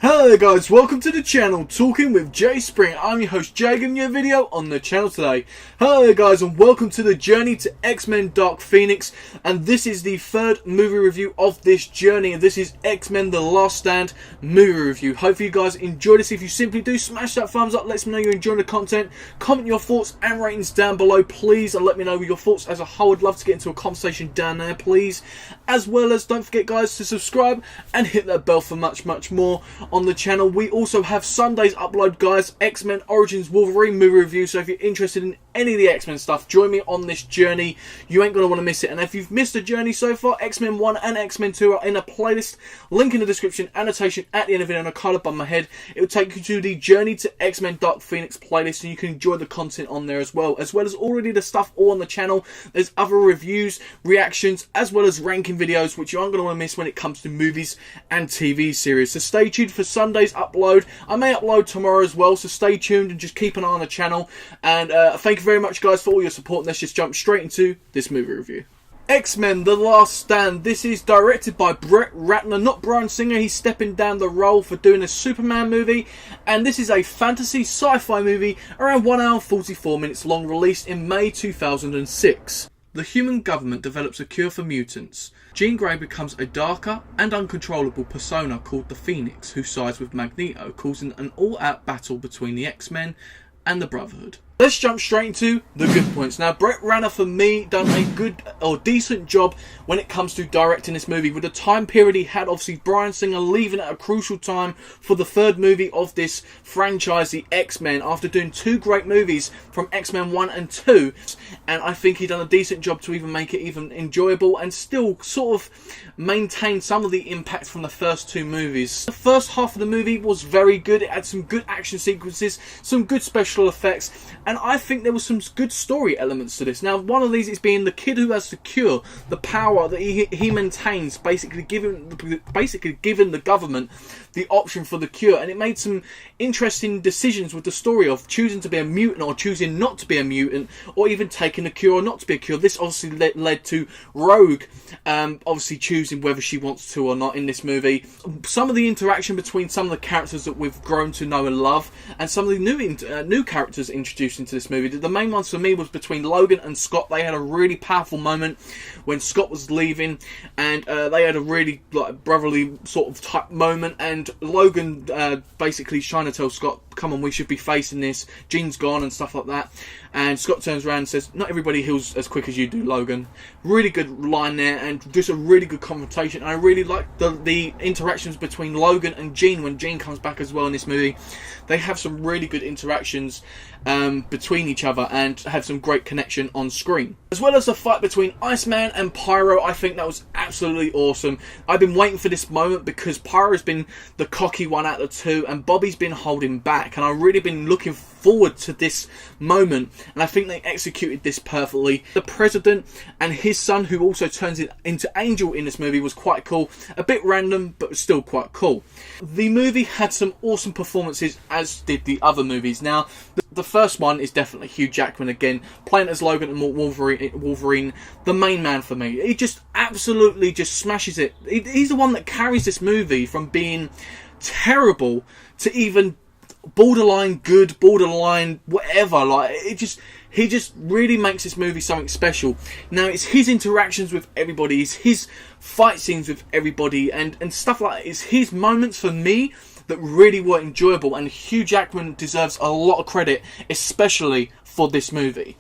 Hello there guys, welcome to the channel Talking with Jay Spring. I'm your host Jay, giving you a video on the channel today. Hello there guys, and welcome to the journey to X-Men Dark Phoenix. And this is the third movie review of this journey. And this is X-Men The Last Stand movie review. Hopefully you guys enjoy this. If you simply do, smash that thumbs up, let me know you're enjoying the content. Comment your thoughts and ratings down below please, and let me know your thoughts as a whole. I'd love to get into a conversation down there please. As well as, don't forget guys to subscribe and hit that bell for much more on the channel. We also have Sunday's upload guys, X-Men Origins Wolverine movie review. So if you're interested in any of the X-Men stuff, join me on this journey. You ain't going to want to miss it. And if you've missed the journey so far, X-Men 1 and X-Men 2 are in a playlist. Link in the description, annotation at the end of it, and a card above my head. It will take you to the Journey to X-Men Dark Phoenix playlist, and you can enjoy the content on there as well as already the stuff all on the channel. There's other reviews, reactions, as well as ranking videos, which you aren't going to want to miss when it comes to movies and TV series. So stay tuned for Sunday's upload. I may upload tomorrow as well, so stay tuned and just keep an eye on the channel. And thank you very much guys for all your support, and let's just jump straight into this movie review. X-Men The Last Stand. This is directed by Brett Ratner, not Bryan Singer. He's stepping down the role for doing a Superman movie. And this is a fantasy sci-fi movie around 1 hour 44 minutes long, released in May 2006. The human government develops a cure for mutants. Jean Grey becomes a darker and uncontrollable persona called the Pheonix, who sides with Magneto, causing an all-out battle between the X-Men and the Brotherhood. Let's jump straight into the good points. Now, Brett Ratner, for me, done a good or decent job when it comes to directing this movie. With the time period he had, obviously Bryan Singer leaving at a crucial time for the third movie of this franchise, the X-Men, after doing two great movies from X-Men 1 and 2. And I think he done a decent job to even make it even enjoyable and still sort of maintain some of the impact from the first two movies. The first half of the movie was very good. It had some good action sequences, some good special effects, and I think there was some good story elements to this. Now, one of these is being the kid who has the cure, the power that he maintains, basically giving the government the option for the cure. And it made some interesting decisions with the story of choosing to be a mutant or choosing not to be a mutant, or even taking the cure or not to be a cure. This obviously led to Rogue obviously choosing whether she wants to or not in this movie. Some of the interaction between some of the characters that we've grown to know and love, and some of the new characters introduced into this movie. The main ones for me was between Logan and Scott. They had a really powerful moment when Scott was leaving, and they had a really brotherly sort of type moment, and Logan basically trying to tell Scott, come on, we should be facing this, Jean's gone and stuff like that. And Scott turns around and says, not everybody heals as quick as you do, Logan. Really good line there, and just a really good confrontation. And I really like the interactions between Logan and Jean when Jean comes back as well in this movie. They have some really good interactions between each other and have some great connection on screen. As well as the fight between Iceman and Pyro, I think that was absolutely awesome. I've been waiting for this moment because Pyro's been the cocky one out of the two and Bobby's been holding back, and I've really been looking forward to this moment, and I think they executed this perfectly. The president and his son, who also turns into Angel in this movie, was quite cool. A bit random, but still quite cool. The movie had some awesome performances, as did the other movies. Now, the first one is definitely Hugh Jackman again, playing as Logan and Wolverine, the main man for me. He just absolutely just smashes it. He's the one that carries this movie from being terrible to even borderline good, borderline whatever. He just really makes this movie something special. Now, it's his interactions with everybody, it's his fight scenes with everybody, and stuff like that. It's his moments for me that really were enjoyable, and Hugh Jackman deserves a lot of credit, especially for this movie.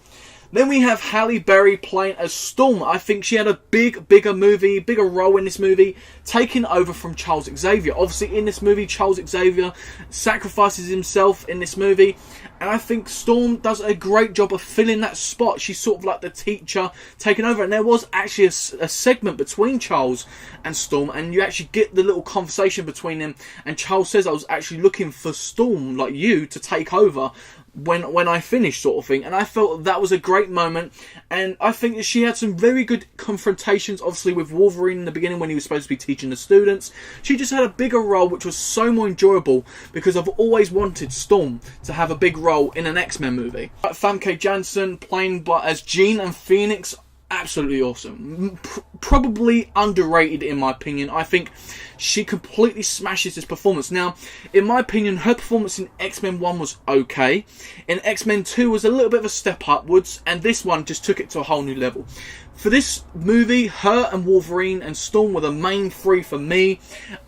Then we have Halle Berry playing as Storm. I think she had a bigger role in this movie, taking over from Charles Xavier. Obviously, in this movie, Charles Xavier sacrifices himself in this movie, and I think Storm does a great job of filling that spot. She's sort of like the teacher taking over, and there was actually a segment between Charles and Storm, and you actually get the little conversation between them, and Charles says, I was actually looking for Storm, like you, to take over when I finished, sort of thing. And I felt that was a great moment, and I think that she had some very good confrontations, obviously with Wolverine in the beginning when he was supposed to be teaching the students. She just had a bigger role, which was so more enjoyable, because I've always wanted Storm to have a big role in an X-Men movie. Famke Janssen playing as Jean and Phoenix, absolutely awesome. probably underrated in my opinion. I think she completely smashes this performance. Now, in my opinion, her performance in X-Men 1 was okay. In X-Men 2 was a little bit of a step upwards, and this one just took it to a whole new level. For this movie, her and Wolverine and Storm were the main three for me.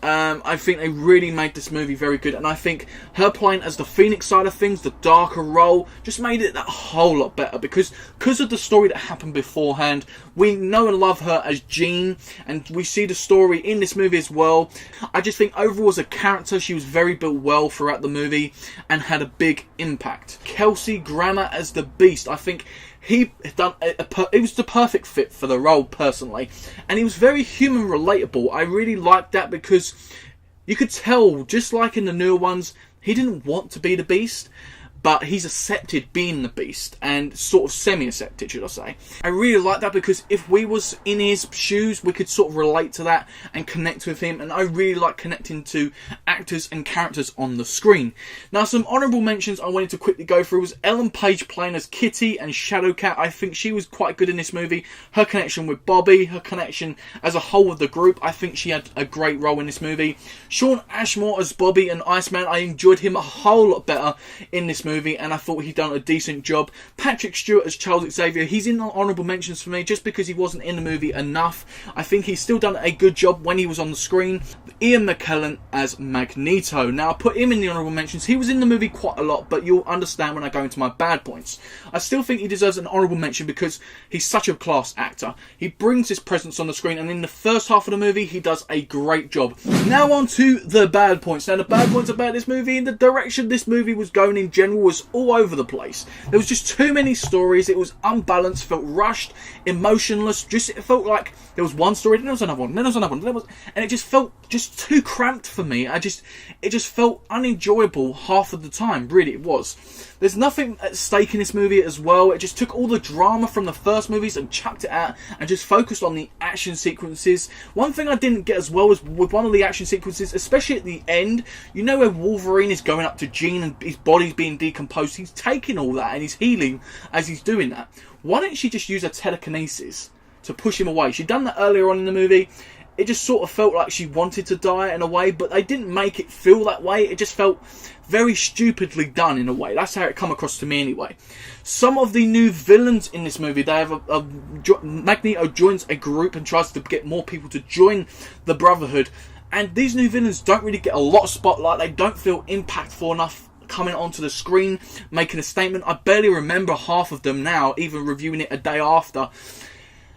I think they really made this movie very good, and I think her playing as the Phoenix side of things, the darker role, just made it that whole lot better, because of the story that happened beforehand. We know and love her as Jean, and we see the story in this movie as well. I just think overall as a character, she was very built well throughout the movie and had a big impact. Kelsey Grammer as the Beast, I think he done it was the perfect fit for the role personally, and he was very human relatable. I really liked that because you could tell, just like in the newer ones, he didn't want to be the Beast, but he's accepted being the Beast, and sort of semi-accepted, should I say. I really like that because if we was in his shoes, we could sort of relate to that and connect with him, and I really like connecting to actors and characters on the screen. Now, some honourable mentions I wanted to quickly go through was Ellen Page playing as Kitty and Shadowcat. I think she was quite good in this movie. Her connection with Bobby, her connection as a whole with the group, I think she had a great role in this movie. Shawn Ashmore as Bobby and Iceman, I enjoyed him a whole lot better in this movie, and I thought he'd done a decent job. Patrick Stewart as Charles Xavier, he's in the honourable mentions for me just because he wasn't in the movie enough. I think he's still done a good job when he was on the screen. Ian McKellen as Magneto. Now, I put him in the honourable mentions. He was in the movie quite a lot, but you'll understand when I go into my bad points. I still think he deserves an honourable mention because he's such a class actor. He brings his presence on the screen, and in the first half of the movie, he does a great job. Now on to the bad points. Now, the bad points about this movie, and the direction this movie was going in general, was all over the place. There was just too many stories. It was unbalanced, felt rushed, emotionless. It felt like there was one story, then there was another one, then there was another one, and it just felt just too cramped for me. It just felt unenjoyable half of the time. Really, it was. There's nothing at stake in this movie as well. It just took all the drama from the first movies and chucked it out and just focused on the action sequences. One thing I didn't get as well was with one of the action sequences, especially at the end, you know where Wolverine is going up to Jean and his body's being decomposed. He's taking all that and he's healing as he's doing that. Why didn't she just use her telekinesis to push him away? She'd done that earlier on in the movie. It just sort of felt like she wanted to die in a way, but they didn't make it feel that way. It just felt very stupidly done in a way. That's how it come across to me anyway. Some of the new villains in this movie, they have Magneto joins a group and tries to get more people to join the Brotherhood, and these new villains don't really get a lot of spotlight. They don't feel impactful enough coming onto the screen, making a statement. I barely remember half of them now, even reviewing it a day after.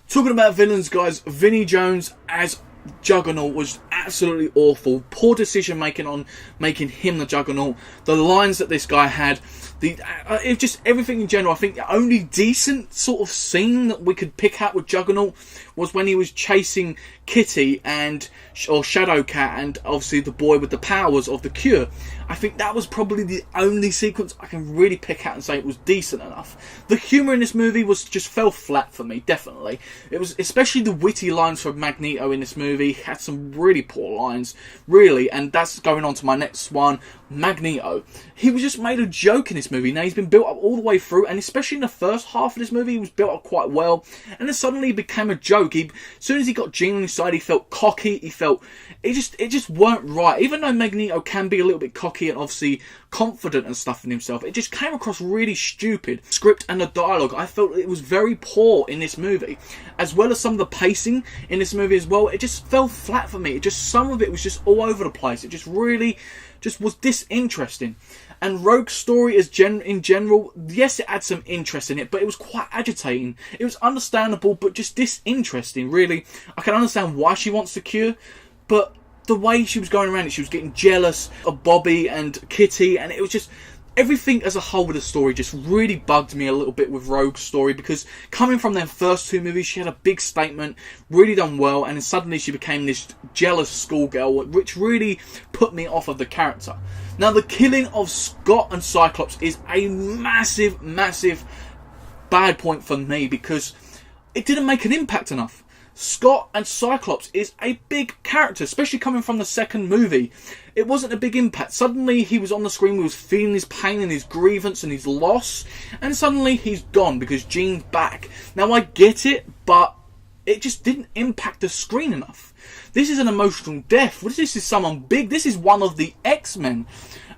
Talking about villains, guys, Vinnie Jones as Juggernaut was absolutely awful. Poor decision making on making him the Juggernaut. The lines that this guy had, it just everything in general. I think the only decent sort of scene that we could pick out with Juggernaut was when he was chasing Kitty or Shadowcat and obviously the boy with the powers of the Cure. I think that was probably the only sequence I can really pick out and say it was decent enough. The humour in this movie just fell flat for me, definitely. It was especially the witty lines from Magneto in this movie had some really poor lines, really, and that's going on to my next one, Magneto. He was just made a joke in this movie. Now, he's been built up all the way through, and especially in the first half of this movie, he was built up quite well, and then suddenly he became a joke. As soon as he got Jean on his side, he felt cocky, it just weren't right. Even though Magneto can be a little bit cocky and obviously confident and stuff in himself, it just came across really stupid. Script and the dialogue, I felt it was very poor in this movie, as well as some of the pacing in this movie as well. It just fell flat for me. Some of it was just all over the place. It just really was disinteresting. And Rogue's story in general, yes, it had some interest in it, but it was quite agitating. It was understandable, but just disinteresting, really. I can understand why she wants the Cure, but the way she was going around it, she was getting jealous of Bobby and Kitty, and it was just everything as a whole with the story just really bugged me a little bit with Rogue's story, because coming from their first two movies, she had a big statement, really done well, and then suddenly she became this jealous schoolgirl, which really put me off of the character. Now, the killing of Scott and Cyclops is a massive, massive bad point for me, because it didn't make an impact enough. Scott and Cyclops is a big character, especially coming from the second movie. It wasn't a big impact. Suddenly he was on the screen, we was feeling his pain and his grievance and his loss, and suddenly he's gone because Jean's back. Now, I get it, but it just didn't impact the screen enough. This is an emotional death. This is someone big. This is one of the X-Men.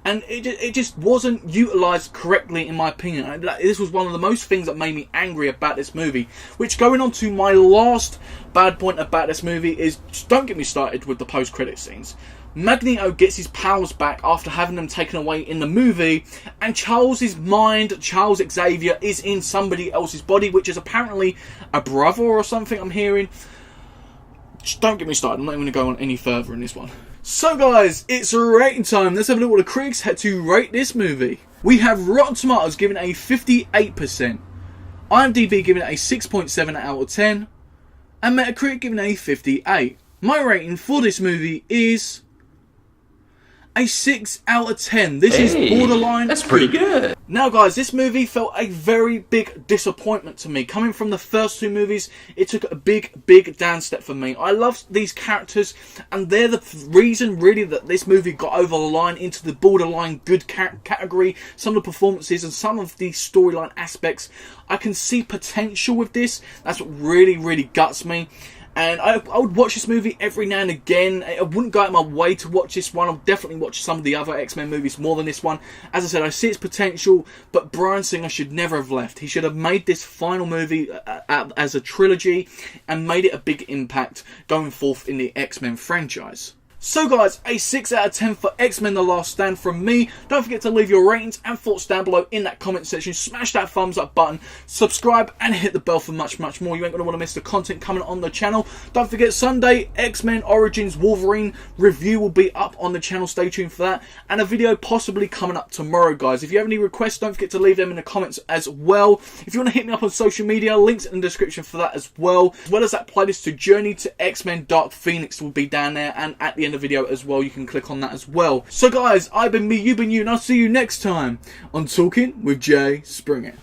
And it just wasn't utilised correctly, in my opinion. This was one of the most things that made me angry about this movie. Which, going on to my last bad point about this movie, is, just don't get me started with the post-credit scenes. Magneto gets his powers back after having them taken away in the movie, and Charles's mind, Charles Xavier, is in somebody else's body, which is apparently a brother or something I'm hearing. Just don't get me started. I'm not even going to go on any further in this one. So guys, it's rating time. Let's have a look what the critics had to rate this movie. We have Rotten Tomatoes giving it a 58%, IMDb giving it a 6.7 out of 10, and Metacritic giving it a 58. My rating for this movie is a 6 out of 10. This is borderline. That's pretty good. Now guys, this movie felt a very big disappointment to me. Coming from the first two movies, it took a big down step for me. I love these characters, and they're the reason really that this movie got over the line into the borderline good category. Some of the performances and some of the storyline aspects, I can see potential with this. That's what really guts me. And I would watch this movie every now and again. I wouldn't go out of my way to watch this one. I'll definitely watch some of the other X-Men movies more than this one. As I said, I see its potential, but Bryan Singer should never have left. He should have made this final movie as a trilogy and made it a big impact going forth in the X-Men franchise. So guys, a 6 out of 10 for X-Men The Last Stand from me. Don't forget to leave your ratings and thoughts down below in that comment section. Smash that thumbs up button, subscribe, and hit the bell for much more. You ain't going to want to miss the content coming on the channel. Don't forget, Sunday, X-Men Origins Wolverine review will be up on the channel. Stay tuned for that. And a video possibly coming up tomorrow, guys. If you have any requests, don't forget to leave them in the comments as well. If you want to hit me up on social media, links in the description for that as well. As well as that playlist to Journey to X-Men Dark Phoenix will be down there, and at the end of the video as well, you can click on that as well. So guys, I've been me, you've been you, and I'll see you next time on Talking with Jay Springett.